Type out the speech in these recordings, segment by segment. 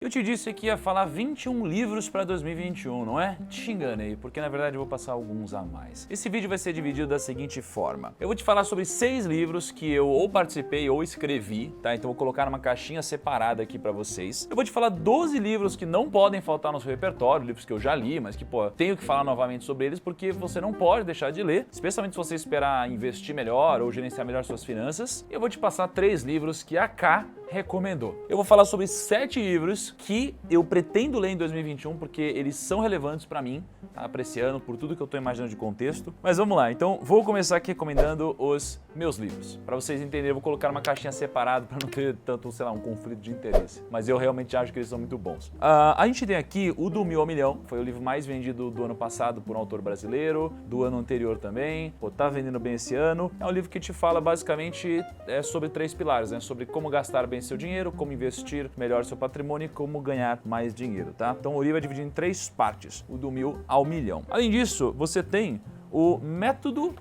Eu te disse que ia falar 21 livros para 2021, não é? Te enganei, porque na verdade eu vou passar alguns a mais. Esse vídeo vai ser dividido da seguinte forma. Eu vou te falar sobre 6 livros que eu ou participei ou escrevi, tá? Então eu vou colocar numa caixinha separada aqui para vocês. Eu vou te falar 12 livros que não podem faltar no seu repertório, livros que eu já li, mas que, tenho que falar novamente sobre eles porque você não pode deixar de ler, especialmente se você esperar investir melhor ou gerenciar melhor suas finanças. E eu vou te passar 3 livros que a K recomendou. Eu vou falar sobre 7 livros que eu pretendo ler em 2021 porque eles são relevantes para mim, tá? Para esse ano, por tudo que eu tô imaginando de contexto. Mas vamos lá, então vou começar aqui recomendando os meus livros. Para vocês entenderem, eu vou colocar uma caixinha separada para não ter tanto, sei lá, um conflito de interesse. Mas eu realmente acho que eles são muito bons. A gente tem aqui o Do Mil ao Milhão, foi o livro mais vendido do ano passado por um autor brasileiro, do ano anterior também. Tá vendendo bem esse ano. É um livro que te fala basicamente sobre 3 pilares, né? Sobre como gastar bem seu dinheiro, como investir melhor seu patrimônio e como ganhar mais dinheiro, tá? Então o livro é dividido em 3 partes, o do 1000 ao milhão. Além disso, você tem o método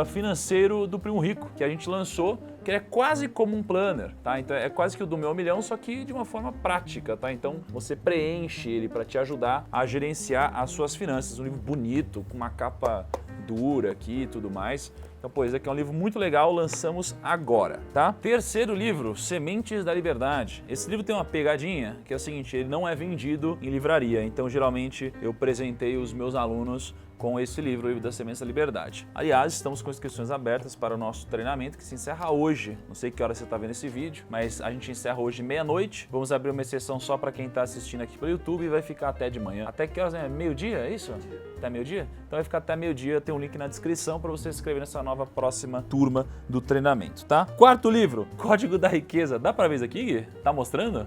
financeiro do Primo Rico, que a gente lançou, que é quase como um planner, tá? Então é quase que o do 1000 ao milhão, só que de uma forma prática, tá? Então você preenche ele para te ajudar a gerenciar as suas finanças. Um livro bonito, com uma capa dura aqui e tudo mais. Então, esse aqui é um livro muito legal, lançamos agora, tá? Terceiro livro, Sementes da Liberdade. Esse livro tem uma pegadinha, que é o seguinte, ele não é vendido em livraria, então geralmente eu presentei os meus alunos com esse livro, o livro das Sementes da Liberdade. Aliás, estamos com inscrições abertas para o nosso treinamento, que se encerra hoje. Não sei que hora você está vendo esse vídeo, mas a gente encerra hoje meia-noite. Vamos abrir uma exceção só para quem está assistindo aqui pelo YouTube e vai ficar até de manhã. Até que horas, né? Meio-dia, é isso? Até meio-dia? Então vai ficar até meio-dia, tem um link na descrição para você se inscrever nessa nova próxima turma do treinamento, tá? Quarto livro, Código da Riqueza. Dá para ver isso aqui, Gui? Tá mostrando?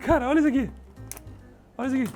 Cara, olha isso aqui. Olha isso aqui.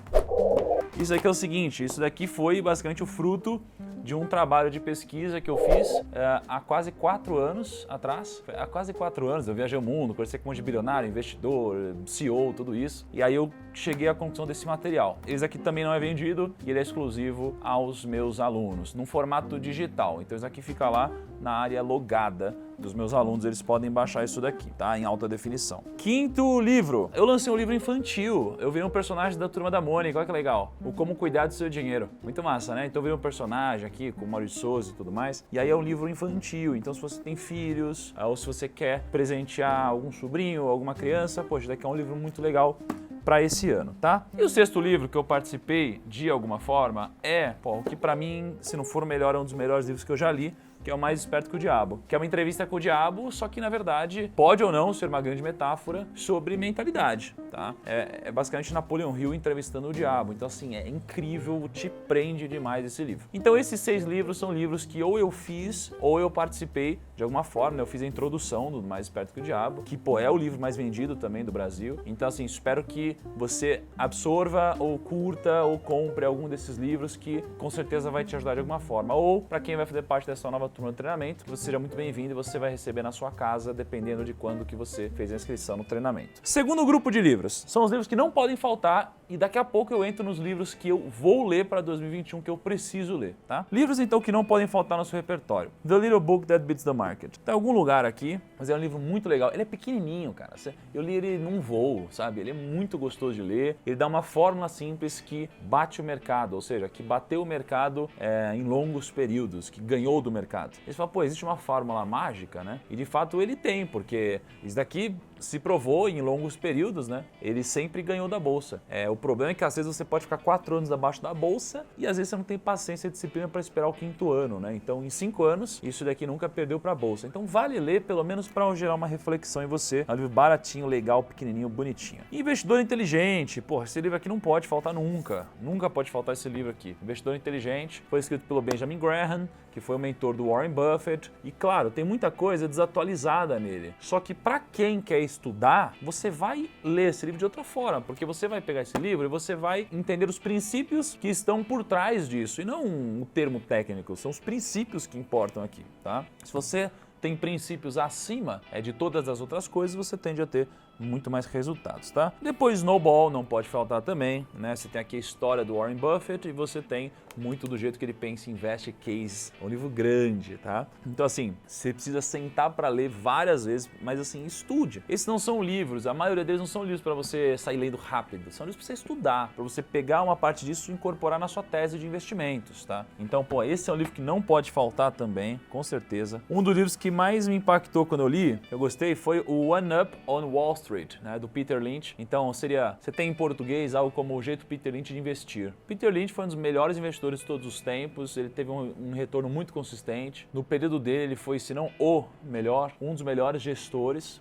Isso aqui é o seguinte, isso daqui foi basicamente o fruto de um trabalho de pesquisa que eu fiz há quase 4 anos atrás. Há quase 4 anos eu viajei o mundo, conversei com um monte de bilionário, investidor, CEO, tudo isso. E aí eu cheguei à conclusão desse material. Esse aqui também não é vendido e ele é exclusivo aos meus alunos, num formato digital. Então isso aqui fica lá na área logada dos meus alunos, eles podem baixar isso daqui, tá? Em alta definição. Quinto livro, eu lancei um livro infantil, eu virei um personagem da Turma da Mônica, olha que legal. O Como Cuidar do Seu Dinheiro. Muito massa, né? Então eu virei um personagem aqui, com o Maurício Souza e tudo mais. E aí é um livro infantil, então se você tem filhos, ou se você quer presentear algum sobrinho, alguma criança, poxa, daqui é um livro muito legal para esse ano, tá? E o sexto livro que eu participei de alguma forma é, o que para mim, se não for o melhor, é um dos melhores livros que eu já li, que é o Mais Esperto que o Diabo, que é uma entrevista com o diabo, só que na verdade pode ou não ser uma grande metáfora sobre mentalidade, tá? É basicamente Napoleon Hill entrevistando o diabo, então assim, é incrível, te prende demais esse livro. Então esses 6 livros são livros que ou eu fiz ou eu participei de alguma forma, né? Eu fiz a introdução do Mais Esperto que o Diabo, que é o livro mais vendido também do Brasil, então assim, espero que você absorva ou curta ou compre algum desses livros que com certeza vai te ajudar de alguma forma, ou para quem vai fazer parte dessa nova turma do treinamento, você seja muito bem-vindo e você vai receber na sua casa, dependendo de quando que você fez a inscrição no treinamento. Segundo grupo de livros, são os livros que não podem faltar e daqui a pouco eu entro nos livros que eu vou ler para 2021, que eu preciso ler, tá? Livros então que não podem faltar no seu repertório. The Little Book That Beats the Market. Tá em algum lugar aqui, mas é um livro muito legal. Ele é pequenininho, cara. Eu li ele num voo, sabe? Ele é muito gostoso de ler. Ele dá uma fórmula simples que bate o mercado, ou seja, que bateu o mercado em longos períodos, que ganhou do mercado. Eles falam, existe uma fórmula mágica, né? E de fato ele tem, porque isso daqui se provou em longos períodos, né? Ele sempre ganhou da bolsa. O problema é que às vezes você pode ficar 4 anos abaixo da bolsa e às vezes você não tem paciência e disciplina para esperar o 5º ano, né? Então em 5 anos isso daqui nunca perdeu para a bolsa. Então vale ler pelo menos para gerar uma reflexão em você. É um livro baratinho, legal, pequenininho, bonitinho. Investidor Inteligente. Esse livro aqui não pode faltar nunca. Nunca pode faltar esse livro aqui. Investidor Inteligente foi escrito pelo Benjamin Graham, que foi o mentor do Warren Buffett. E claro, tem muita coisa desatualizada nele. Só que para quem quer estudar, você vai ler esse livro de outra forma, porque você vai pegar esse livro e você vai entender os princípios que estão por trás disso, e não o termo técnico, são os princípios que importam aqui, tá? Se você tem princípios acima de todas as outras coisas, você tende a ter muito mais resultados, tá? Depois Snowball não pode faltar também, né? Você tem aqui a história do Warren Buffett e você tem muito do jeito que ele pensa em invest case, é um livro grande, tá? Então assim, você precisa sentar para ler várias vezes, mas assim, estude. Esses não são livros, a maioria deles não são livros para você sair lendo rápido, são livros para você estudar, para você pegar uma parte disso e incorporar na sua tese de investimentos, tá? Então, pô, esse é um livro que não pode faltar também, com certeza. Um dos livros que mais me impactou quando eu li, eu gostei, foi o One Up on Wall Street, né, do Peter Lynch. Então, você tem em português algo como o jeito Peter Lynch de investir. Peter Lynch foi um dos melhores investidores de todos os tempos, ele teve um retorno muito consistente. No período dele, ele foi, se não o melhor, um dos melhores gestores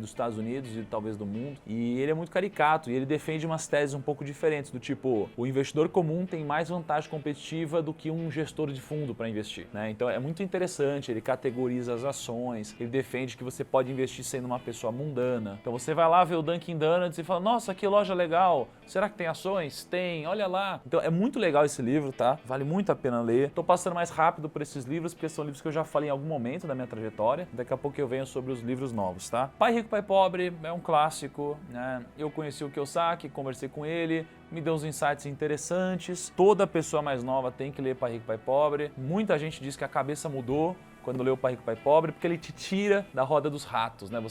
dos Estados Unidos e talvez do mundo. E ele é muito caricato e ele defende umas teses um pouco diferentes, do tipo, o investidor comum tem mais vantagem competitiva do que um gestor de fundo para investir, né? Então é muito interessante, ele categoriza as ações, ele defende que você pode investir sendo uma pessoa mundana. Então você vai lá ver o Dunkin' Donuts e fala, nossa, que loja legal, será que tem ações? Tem, olha lá. Então é muito legal esse livro, tá? Vale muito a pena ler. Tô passando mais rápido por esses livros, porque são livros que eu já falei em algum momento da minha trajetória. Daqui a pouco eu venho sobre os livros novos, tá? Pai Rico, Pai Pobre é um clássico, né? Eu conheci o Kiyosaki, conversei com ele, me deu uns insights interessantes. Toda pessoa mais nova tem que ler Pai Rico, Pai Pobre. Muita gente diz que a cabeça mudou quando leu Pai Rico, Pai Pobre, porque ele te tira da roda dos ratos, né?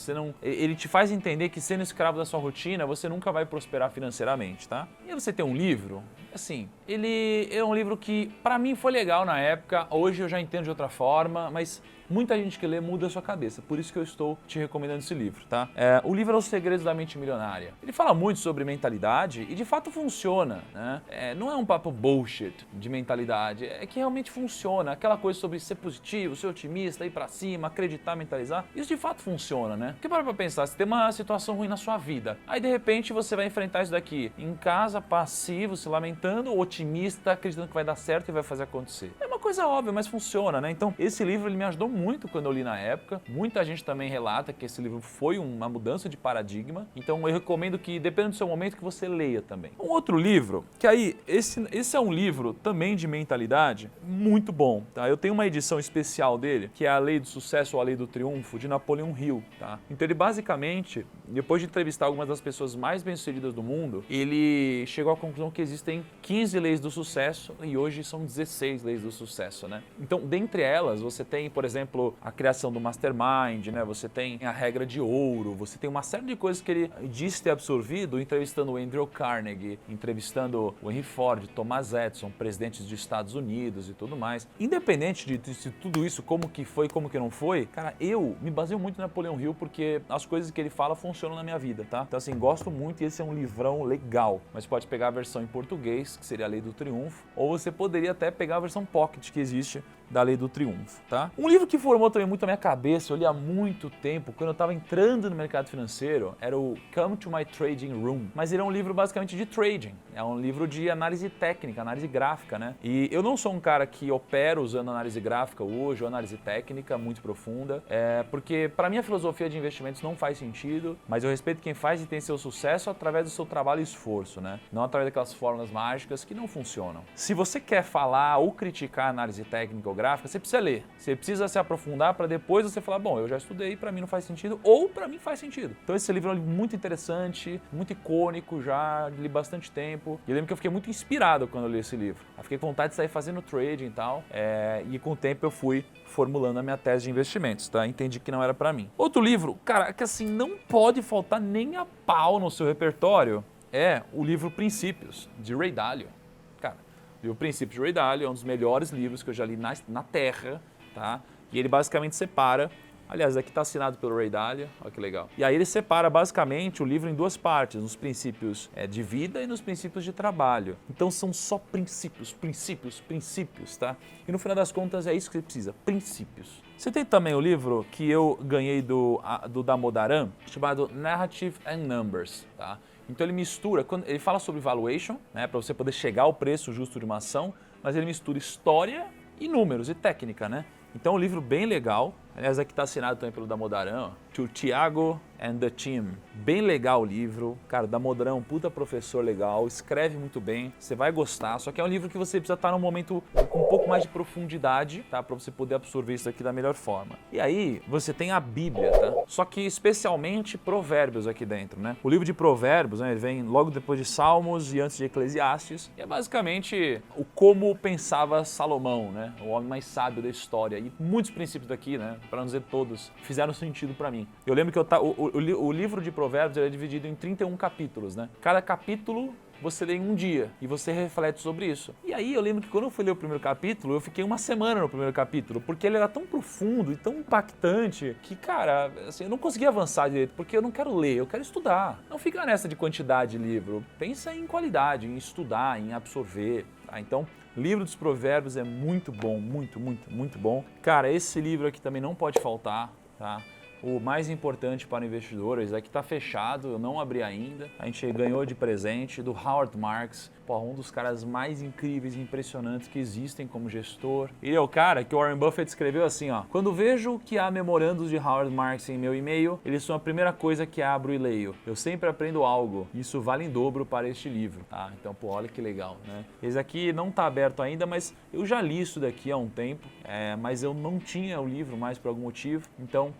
Ele te faz entender que sendo escravo da sua rotina, você nunca vai prosperar financeiramente, tá? E aí você tem um livro, assim, ele é um livro que pra mim foi legal na época, hoje eu já entendo de outra forma, mas muita gente que lê muda a sua cabeça, por isso que eu estou te recomendando esse livro, tá? O livro é Os Segredos da Mente Milionária. Ele fala muito sobre mentalidade e de fato funciona, né? Não é um papo bullshit de mentalidade, é que realmente funciona. Aquela coisa sobre ser positivo, ser otimista, ir pra cima, acreditar, mentalizar, isso de fato funciona, né? Porque para pra pensar, você tem uma situação ruim na sua vida, aí de repente você vai enfrentar isso daqui em casa, passivo, se lamentando, otimista, acreditando que vai dar certo e vai fazer acontecer. É uma coisa óbvia, mas funciona, né? Então esse livro ele me ajudou muito quando eu li na época. Muita gente também relata que esse livro foi uma mudança de paradigma. Então eu recomendo que, dependendo do seu momento, que você leia também. Um outro livro, que aí, esse é um livro também de mentalidade muito bom, tá? Eu tenho uma edição especial dele, que é A Lei do Sucesso ou A Lei do Triunfo, de Napoleon Hill, tá? Então ele basicamente, depois de entrevistar algumas das pessoas mais bem-sucedidas do mundo, ele chegou à conclusão que existem 15 leis do sucesso e hoje são 16 leis do sucesso, né? Então, dentre elas, você tem, por exemplo, a criação do mastermind, né? Você tem a regra de ouro, você tem uma série de coisas que ele disse ter absorvido entrevistando o Andrew Carnegie, entrevistando o Henry Ford, Thomas Edison, presidentes dos Estados Unidos e tudo mais. Independente de tudo isso, como que foi, como que não foi, cara, eu me baseio muito em Napoleon Hill porque as coisas que ele fala funcionam na minha vida, tá? Então assim, gosto muito e esse é um livrão legal. Mas pode pegar a versão em português, que seria a Lei do Triunfo, ou você poderia até pegar a versão pocket que existe da Lei do Triunfo, tá? Um livro que formou também muito a minha cabeça, eu li há muito tempo, quando eu estava entrando no mercado financeiro, era o Come to My Trading Room. Mas ele é um livro basicamente de trading, é um livro de análise técnica, análise gráfica, né? E eu não sou um cara que opera usando análise gráfica hoje, ou análise técnica muito profunda, porque para mim a filosofia de investimentos não faz sentido, mas eu respeito quem faz e tem seu sucesso através do seu trabalho e esforço, né? Não através daquelas fórmulas mágicas que não funcionam. Se você quer falar ou criticar a análise técnica ou gráfica, você precisa ler, você precisa se aprofundar para depois você falar, bom, eu já estudei, para mim não faz sentido, ou para mim faz sentido. Então esse livro é um livro muito interessante, muito icônico, já li bastante tempo. E eu lembro que eu fiquei muito inspirado quando eu li esse livro. Eu fiquei com vontade de sair fazendo trading e tal, e com o tempo eu fui formulando a minha tese de investimentos, tá? Entendi que não era para mim. Outro livro, cara, que assim, não pode faltar nem a pau no seu repertório, é o livro Princípios, de Ray Dalio. O Princípios de Ray Dalio é um dos melhores livros que eu já li na Terra, tá? E ele basicamente separa, aliás, aqui está assinado pelo Ray Dalio, olha que legal. E aí ele separa basicamente o livro em duas partes, nos princípios de vida e nos princípios de trabalho. Então são só princípios, princípios, princípios, tá? E no final das contas é isso que você precisa, princípios. Você tem também o livro que eu ganhei do Damodaran, chamado Narrative and Numbers, tá? Então ele mistura, ele fala sobre valuation, né, para você poder chegar ao preço justo de uma ação, mas ele mistura história e números e técnica, né? Então é um livro bem legal, Aliás, aqui está assinado também pelo Damodaran, To Thiago and the Team. Bem legal o livro. Cara, o Damodaran é um puta professor legal, escreve muito bem, você vai gostar, só que é um livro que você precisa estar num momento com um pouco mais de profundidade, tá? Pra você poder absorver isso aqui da melhor forma. E aí, você tem a Bíblia, tá? Só que especialmente Provérbios aqui dentro, né? O livro de Provérbios, né, ele vem logo depois de Salmos e antes de Eclesiastes, e é basicamente o como pensava Salomão, né? O homem mais sábio da história. E muitos princípios daqui, né, para não dizer todos, fizeram sentido para mim. Eu lembro que o livro de Provérbios ele é dividido em 31 capítulos, né? Cada capítulo você lê em um dia e você reflete sobre isso. E aí eu lembro que quando eu fui ler o primeiro capítulo, eu fiquei uma semana no primeiro capítulo, porque ele era tão profundo e tão impactante que, cara, assim, eu não conseguia avançar direito, porque eu não quero ler, eu quero estudar. Não fica nessa de quantidade de livro, pensa em qualidade, em estudar, em absorver, tá? Então, livro dos Provérbios é muito bom, muito bom. Cara, esse livro aqui também não pode faltar, tá? O mais importante para investidores é que está fechado, eu não abri ainda. A gente ganhou de presente do Howard Marks, um dos caras mais incríveis e impressionantes que existem como gestor. Ele é o cara que o Warren Buffett escreveu assim, ó: quando vejo que há memorandos de Howard Marks em meu e-mail, eles são a primeira coisa que abro e leio. Eu sempre aprendo algo, isso vale em dobro para este livro. Tá? Então, olha que legal, né? Esse aqui não está aberto ainda, mas eu já li isso daqui há um tempo, mas eu não tinha o livro mais por algum motivo, então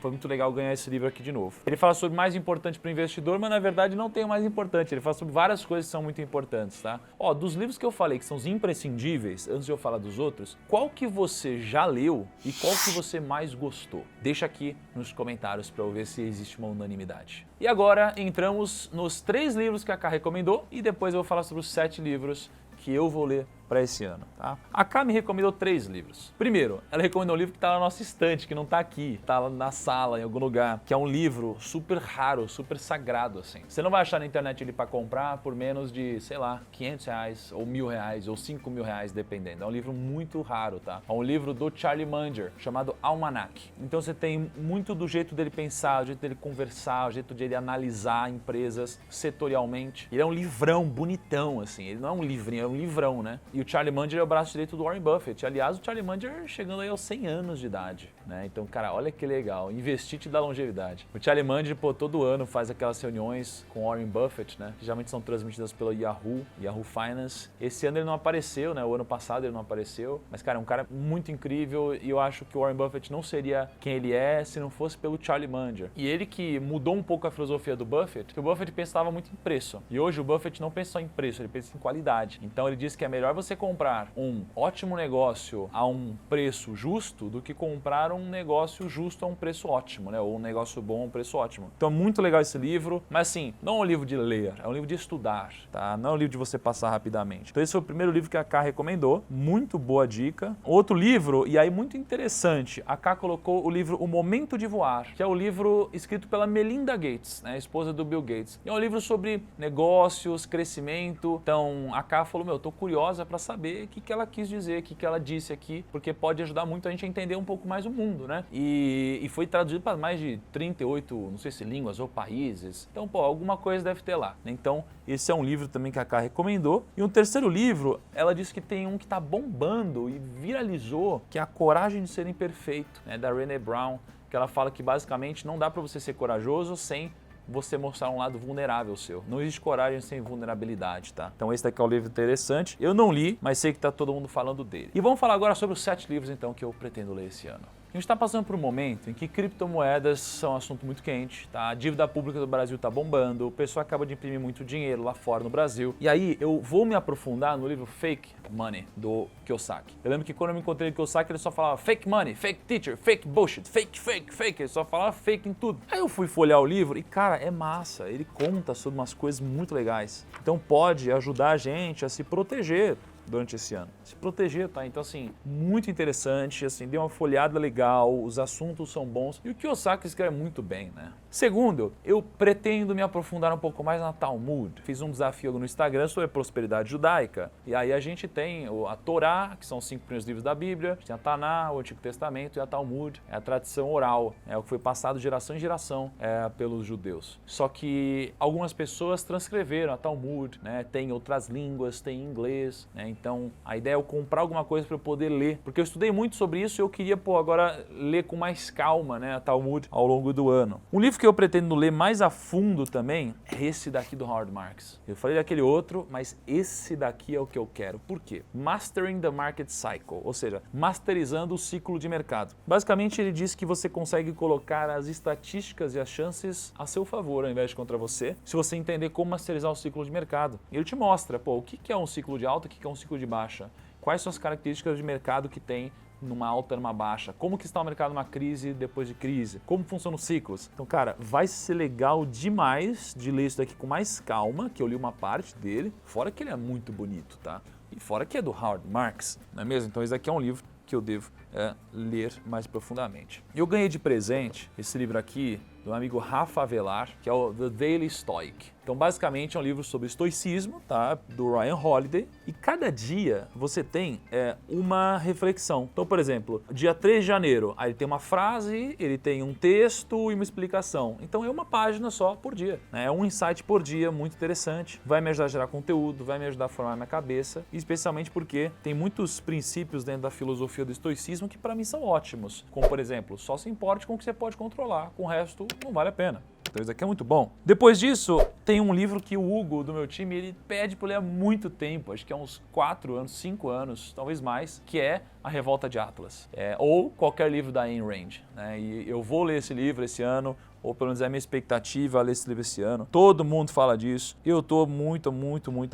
foi muito legal ganhar esse livro aqui de novo. Ele fala sobre o mais importante para o investidor, mas na verdade não tem o mais importante. Ele fala sobre várias coisas que são muito importantes, tá? Ó, dos livros que eu falei que são os imprescindíveis, antes de eu falar dos outros, qual que você já leu e qual que você mais gostou? Deixa aqui nos comentários para eu ver se existe uma unanimidade. E agora entramos nos 3 livros que a Ká recomendou e depois eu vou falar sobre os 7 livros que eu vou ler para esse ano, tá? A Ká me recomendou 3 livros. Primeiro, ela recomendou um livro que está na nossa estante, que não está aqui, está lá na sala, em algum lugar, que é um livro super raro, super sagrado, assim. Você não vai achar na internet ele para comprar por menos de, sei lá, R$500, ou R$1.000, ou R$5.000, dependendo. É um livro muito raro, tá? É um livro do Charlie Munger, chamado Almanac. Então você tem muito do jeito dele pensar, o jeito dele conversar, o jeito dele analisar empresas setorialmente. Ele é um livrão bonitão, assim. Ele não é um livrinho, é um livrão, né? E o Charlie Munger é o braço direito do Warren Buffett. Aliás, o Charlie Munger chegando aí aos 100 anos de idade, né? Então, cara, olha que legal. Investir te dá longevidade. O Charlie Munger, todo ano faz aquelas reuniões com o Warren Buffett, né? Que geralmente são transmitidas pelo Yahoo Finance. Esse ano ele não apareceu, né? O ano passado ele não apareceu. Mas, cara, é um cara muito incrível e eu acho que o Warren Buffett não seria quem ele é se não fosse pelo Charlie Munger. E ele que mudou um pouco a filosofia do Buffett, que o Buffett pensava muito em preço. E hoje o Buffett não pensa só em preço, ele pensa em qualidade. Então ele diz que é melhor você comprar um ótimo negócio a um preço justo do que comprar um negócio justo a um preço ótimo, né? Ou um negócio bom a um preço ótimo. Então é muito legal esse livro, mas assim, não é um livro de ler, é um livro de estudar, tá? Não é um livro de você passar rapidamente. Então esse foi o primeiro livro que a Ká recomendou, muito boa dica. Outro livro, e aí muito interessante, a Ká colocou o livro O Momento de Voar, que é o livro escrito pela Melinda Gates, né? A esposa do Bill Gates. É um livro sobre negócios, crescimento. Então a Ká falou, tô curiosa para saber o que ela quis dizer, o que ela disse aqui, porque pode ajudar muito a gente a entender um pouco mais o mundo, né? E foi traduzido para mais de 38, não sei se línguas ou países. Então, alguma coisa deve ter lá. Então, esse é um livro também que a Ká recomendou. E um terceiro livro, ela disse que tem um que está bombando e viralizou, que é A Coragem de Ser Imperfeito, né, da Brené Brown, que ela fala que basicamente não dá para você ser corajoso sem você mostrar um lado vulnerável seu. Não existe coragem sem vulnerabilidade, tá? Então esse daqui é um livro interessante. Eu não li, mas sei que tá todo mundo falando dele. E vamos falar agora sobre os 7 livros, então, que eu pretendo ler esse ano. A gente está passando por um momento em que criptomoedas são um assunto muito quente, tá? A dívida pública do Brasil está bombando, o pessoal acaba de imprimir muito dinheiro lá fora no Brasil. E aí eu vou me aprofundar no livro Fake Money, do Kiyosaki. Eu lembro que quando eu me encontrei com o Kiyosaki, ele só falava fake money, fake teacher, fake bullshit, fake. Ele só falava fake em tudo. Aí eu fui folhear o livro e, cara, é massa. Ele conta sobre umas coisas muito legais. Então pode ajudar a gente a se proteger durante esse ano. Se proteger, tá? Então, assim, muito interessante, assim, deu uma folhada legal, os assuntos são bons e o Kiyosaki escreve muito bem, né? Segundo, eu pretendo me aprofundar um pouco mais na Talmud. Fiz um desafio no Instagram sobre prosperidade judaica e aí a gente tem a Torá, que são os 5 primeiros livros da Bíblia, a gente tem a Taná, o Antigo Testamento, e a Talmud, é a tradição oral, é o que foi passado de geração em geração pelos judeus. Só que algumas pessoas transcreveram a Talmud, né? Tem outras línguas, tem inglês, né? Então a ideia é eu comprar alguma coisa para eu poder ler, porque eu estudei muito sobre isso e eu queria, agora ler com mais calma, né, a Talmud ao longo do ano. Um livro que eu pretendo ler mais a fundo também é esse daqui do Howard Marks. Eu falei daquele outro, mas esse daqui é o que eu quero. Por quê? Mastering the Market Cycle, ou seja, masterizando o ciclo de mercado. Basicamente ele diz que você consegue colocar as estatísticas e as chances a seu favor ao invés de contra você, se você entender como masterizar o ciclo de mercado. E ele te mostra, o que é um ciclo de alta, o que é um ciclo de baixa, quais são as características de mercado que tem numa alta, numa baixa, como que está o mercado numa crise, depois de crise, como funcionam os ciclos. Então, cara, vai ser legal demais de ler isso daqui com mais calma, que eu li uma parte dele, fora que ele é muito bonito, tá? E fora que é do Howard Marks, não é mesmo? Então esse aqui é um livro que eu devo ler mais profundamente. Eu ganhei de presente esse livro aqui do meu amigo Rafa Avelar, que é o The Daily Stoic. Então, basicamente, é um livro sobre estoicismo, tá? Do Ryan Holiday. E cada dia você tem uma reflexão. Então, por exemplo, dia 3 de janeiro, aí ele tem uma frase, ele tem um texto e uma explicação. Então, é uma página só por dia, né? É um insight por dia, muito interessante. Vai me ajudar a gerar conteúdo, vai me ajudar a formar minha cabeça, especialmente porque tem muitos princípios dentro da filosofia do estoicismo que para mim são ótimos. Como, por exemplo, só se importe com o que você pode controlar, com o resto não vale a pena. Então isso aqui é muito bom. Depois disso, tem um livro que o Hugo, do meu time, ele pede para ler há muito tempo, acho que há uns 4 anos, 5 anos, talvez mais, que é A Revolta de Atlas. Ou qualquer livro da Ayn Rand, né? E eu vou ler esse livro esse ano, ou pelo menos é a minha expectativa ler esse livro esse ano. Todo mundo fala disso e eu estou muito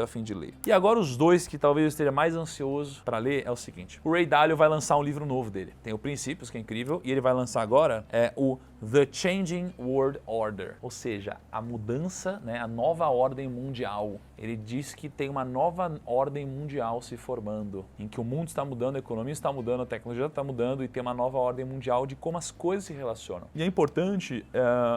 a fim de ler. E agora os dois que talvez eu esteja mais ansioso para ler é o seguinte. O Ray Dalio vai lançar um livro novo dele. Tem o Princípios, que é incrível, e ele vai lançar agora o The Changing World Order, ou seja, a mudança, né, a nova ordem mundial. Ele diz que tem uma nova ordem mundial se formando, em que o mundo está mudando, a economia está mudando, a tecnologia está mudando e tem uma nova ordem mundial de como as coisas se relacionam. E é importante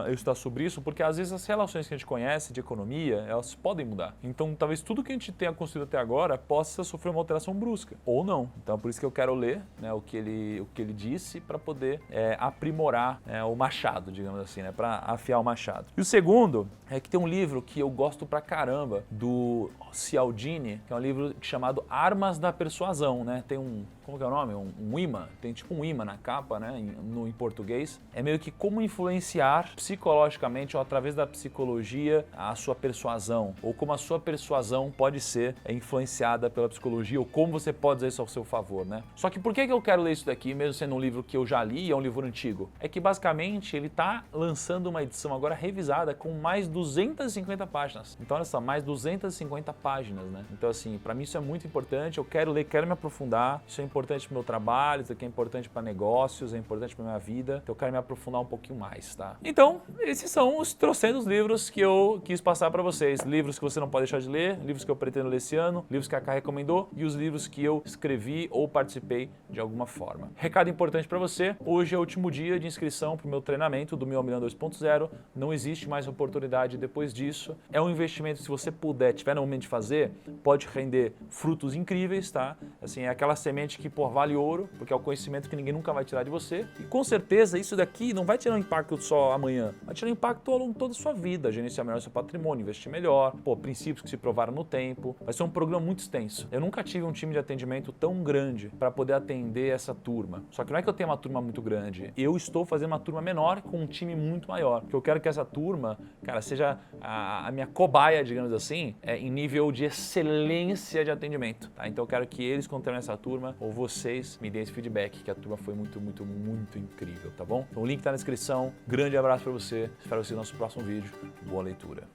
eu estudar sobre isso porque às vezes as relações que a gente conhece de economia, elas podem mudar. Então talvez tudo que a gente tenha construído até agora possa sofrer uma alteração brusca, ou não. Então por isso que eu quero ler, né, o que ele disse para poder aprimorar o machado, digamos assim, né, para afiar o machado. E o segundo é que tem um livro que eu gosto pra caramba, do Cialdini, que é um livro chamado Armas da Persuasão, né? Tem como que é o nome? Um imã, tem tipo um imã na capa, né, em português. É meio que como influenciar psicologicamente ou através da psicologia a sua persuasão, ou como a sua persuasão pode ser influenciada pela psicologia, ou como você pode usar isso ao seu favor, né? Só que por que eu quero ler isso daqui, mesmo sendo um livro que eu já li e é um livro antigo? É que basicamente ele tá lançando uma edição agora revisada com mais 250 páginas. Então olha só, mais 250 páginas, né? Então assim, para mim isso é muito importante, eu quero ler, quero me aprofundar, isso é importante pro meu trabalho, isso aqui é importante para negócios, é importante para minha vida, então eu quero me aprofundar um pouquinho mais, tá? Então, esses são os trocentos livros que eu quis passar para vocês. Livros que você não pode deixar de ler, livros que eu pretendo ler esse ano, livros que a Ká recomendou e os livros que eu escrevi ou participei de alguma forma. Recado importante para você, hoje é o último dia de inscrição para o meu treinamento do Meu Milhão 2.0, não existe mais oportunidade depois disso. É um investimento, se você puder, tiver no momento de fazer, pode render frutos incríveis, tá? Assim, é aquela semente que, vale ouro, porque é o conhecimento que ninguém nunca vai tirar de você. E com certeza isso daqui não vai tirar um impacto só amanhã, vai tirar um impacto ao longo de toda a sua vida, gerenciar melhor seu patrimônio, investir melhor, princípios que se provaram no tempo. Vai ser um programa muito extenso. Eu nunca tive um time de atendimento tão grande para poder atender essa turma. Só que não é que eu tenha uma turma muito grande, eu estou fazendo uma turma menor com um time muito maior, porque eu quero que essa turma, cara, seja a minha cobaia, digamos assim, em nível de excelência de atendimento, tá? Então eu quero que eles, quando terminarem essa turma, ou vocês, me deem esse feedback, que a turma foi muito incrível, tá bom? Então o link tá na descrição, grande abraço para você, espero você no nosso próximo vídeo, boa leitura.